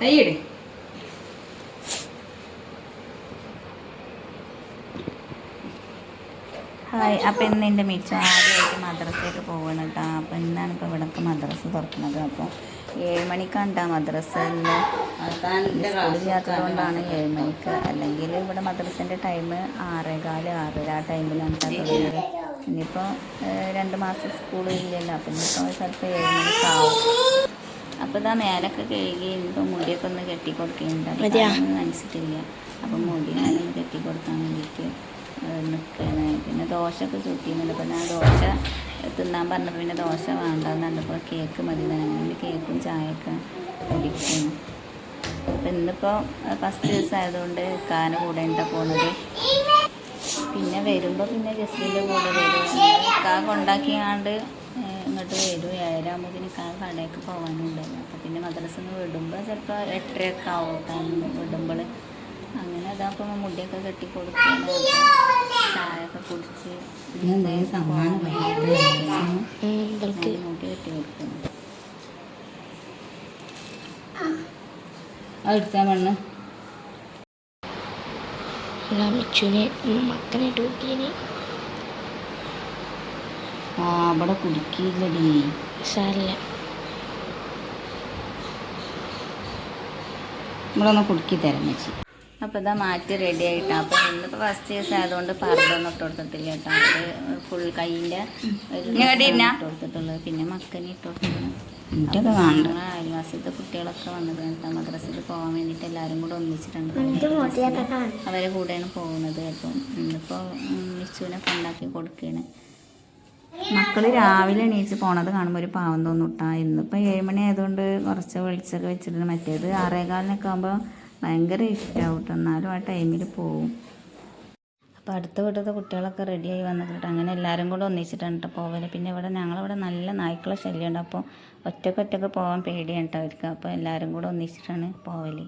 കൈയിട്. Hi. അപ്പം ഇന്ന് എൻ്റെ മിച്ചു ആദ്യമായിട്ട് മദ്രസയ്ക്ക് പോവുകയാണ് കേട്ടോ. അപ്പം ഇന്നാണ് ഇപ്പോൾ ഇവിടേക്ക് മദ്രസ തുറക്കുന്നത്. അപ്പോൾ 7 മണിക്കാണ് മദ്രസ. ഇന്ന് സ്കൂളില്ലാത്തത് കൊണ്ടാണ് 7 മണിക്ക്. അല്ലെങ്കിൽ ഇവിടെ മദ്രസൻ്റെ ടൈം 6:15, 6:30 ആ ടൈമിലാണ് തുടങ്ങിയത്. ഇനിയിപ്പോൾ 2 മാസം സ്കൂളില്ലല്ലോ. അപ്പം ഇനിയിപ്പോൾ ചിലപ്പോൾ 7 മണിക്കാവും. അപ്പോൾ ഇതാ മേലൊക്കെ കഴുകി ഇനിയിപ്പോൾ മുടിയൊക്കെ ഒന്ന് കെട്ടിക്കൊടുക്കുന്നുണ്ട്. അതൊന്നും നനച്ചിട്ടില്ല. അപ്പം മുടി ഞാനൊന്ന് കെട്ടിക്കൊടുക്കാൻ വേണ്ടിയിട്ട് നിൽക്കുകയാണ്. പിന്നെ ദോശയൊക്കെ ചുറ്റിയുന്നുണ്ട്. അപ്പോൾ ഞാൻ ദോശ തിന്നാൻ പറഞ്ഞപ്പോൾ പിന്നെ ദോശ വേണ്ടെന്ന് പറഞ്ഞപ്പോൾ കേക്ക് മതി തന്നെ. അങ്ങനെ കേക്കും ചായയൊക്കെ കുടിക്കുന്നു. അപ്പം ഇന്നിപ്പോൾ ഫസ്റ്റ് ദിവസം ആയതുകൊണ്ട് കാന കൂടെ ഉണ്ടാ പോകുന്നത്. പിന്നെ വരുമ്പോൾ പിന്നെ ജസ്റ്റിൻ്റെ കൂടെ വരും. കാ കൊണ്ടാക്കിയാണ്ട് ഇങ്ങോട്ട് വരും. 7:00 കാ കടയൊക്കെ പോകാനുണ്ടല്ലോ. അപ്പോൾ പിന്നെ മദ്രസയിൽ നിന്ന് വിടുമ്പോൾ ചിലപ്പോൾ 8:30 ആവും വിടുമ്പോൾ. അങ്ങനെ അതാപ്പോൾ മുടിയൊക്കെ കെട്ടി കൊടുക്കുന്നു. ചായയൊക്കെ കുടിച്ച് മുടി കെട്ടി കൊടുക്കുന്നു. അതെടുത്താൽ മണ്ണ് മിച്ചുവിനെ മക്കനായിട്ട് കുട്ടീനെ അവിടെ കുടിക്കില്ലടി. സാരില്ല, നമ്മളൊന്ന് കുടുക്കി തരാം വെച്ച്. അപ്പോൾ ഇതാ മാറ്റി റെഡി ആയിട്ടാണ്. അപ്പോൾ ഇന്നിപ്പോൾ ഫസ്റ്റ് ദിവസം ആയതുകൊണ്ട് പർദ്ദൊന്നും ഇട്ട് കൊടുത്തിട്ടില്ല കേട്ടോ. അത് ഫുൾ കൈയിൻ്റെ ഇട്ട് കൊടുത്തിട്ടുള്ളത്. പിന്നെ മക്കനെ ഇട്ട് കൊടുത്തിട്ടുണ്ട്. ഞങ്ങളെ അയൽവാസത്തെ കുട്ടികളൊക്കെ വന്നത് കേട്ടോ. മദ്രസയിൽ പോകാൻ വേണ്ടിയിട്ട് എല്ലാവരും കൂടെ ഒന്നിച്ചിട്ടുണ്ട്. അവരെ കൂടെയാണ് പോകുന്നത്. അപ്പം ഇന്നിപ്പോൾ മിച്ചുവിനൊക്കെ ഉണ്ടാക്കി കൊടുക്കുകയാണ്. മക്കൾ രാവിലെ എണീച്ച് പോണത് കാണുമ്പോൾ ഒരു പാവം തോന്നിട്ടാ. ഇന്നിപ്പോൾ 7 മണി ആയതുകൊണ്ട് കുറച്ച് വെളിച്ചൊക്കെ വെച്ചിട്ടുണ്ട്. മറ്റേത് 6:15 ആകുമ്പോൾ ഭയങ്കര ഇഷ്ടമാവും കേട്ടോ. എന്നാലും ആ ടൈമിൽ പോവും. അപ്പോൾ അടുത്ത വീട്ടിലത്തെ കുട്ടികളൊക്കെ റെഡിയായി വന്നിട്ട് അങ്ങനെ എല്ലാവരും കൂടെ ഒന്നിച്ചിട്ടാണ് കേട്ടോ പോവല്. പിന്നെ ഇവിടെ ഞങ്ങളിവിടെ നല്ല നായ്ക്കളെ ശല്യമുണ്ട്. അപ്പോൾ ഒറ്റക്കൊറ്റക്ക് പോകാൻ പേടിയാണ് കേട്ടോ അവർക്ക്. അപ്പോൾ എല്ലാവരും കൂടെ ഒന്നിച്ചിട്ടാണ് പോവല്.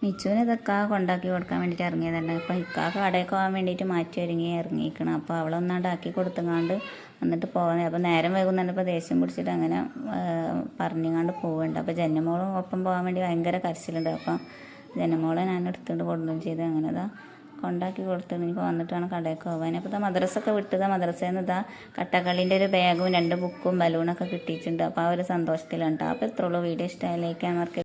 മിച്ചുവിന് ഇതൊക്കെ കൊണ്ടാക്കി കൊടുക്കാൻ വേണ്ടിയിട്ട് ഇറങ്ങിയതന്നെ. അപ്പോൾ ഇക്കാക്ക് കടയിൽ പോകാൻ വേണ്ടിയിട്ട് മാറ്റി ഇറങ്ങിയിരിക്കണം. അപ്പോൾ അവളൊന്നാണ്ടാക്കി കൊടുത്തങ്ങാണ്ട് എന്നിട്ട് പോകാൻ. അപ്പോൾ നേരം വൈകുന്നേരം ഇപ്പോൾ ദേഷ്യം പിടിച്ചിട്ട് അങ്ങനെ പറഞ്ഞുകൊണ്ട് പോവുന്നുണ്ട്. അപ്പോൾ ജന്നമോളും ഒപ്പം പോകാൻ വേണ്ടി ഭയങ്കര കരച്ചിലുണ്ട്. അപ്പോൾ ജന്നമോളെ ഞാൻ എടുത്തുകൊണ്ട് കൊണ്ടുവന്ന് ചെയ്ത് അങ്ങനെ ഇതാ കൊണ്ടാക്കി കൊടുത്തിട്ട് ഇനിയിപ്പോൾ വന്നിട്ടാണ് കടയിൽ പോകാൻ. അപ്പോൾ ഇതാ മദ്രസൊക്കെ വിട്ടതാ. മദ്രസയിൽ നിന്ന് ഇതാ കട്ടക്കളീൻ്റെ ഒരു ബാഗും 2 ബുക്കും ബലൂണൊക്കെ കിട്ടിയിട്ടുണ്ട്. അപ്പോൾ ആ ഒരു സന്തോഷത്തിലുണ്ട്. അപ്പോൾ ഇത്രയുള്ളൂ. വീഡിയോ ഇഷ്ടമായി ലൈക്ക് ചെയ്യാൻ മറക്കരുത്.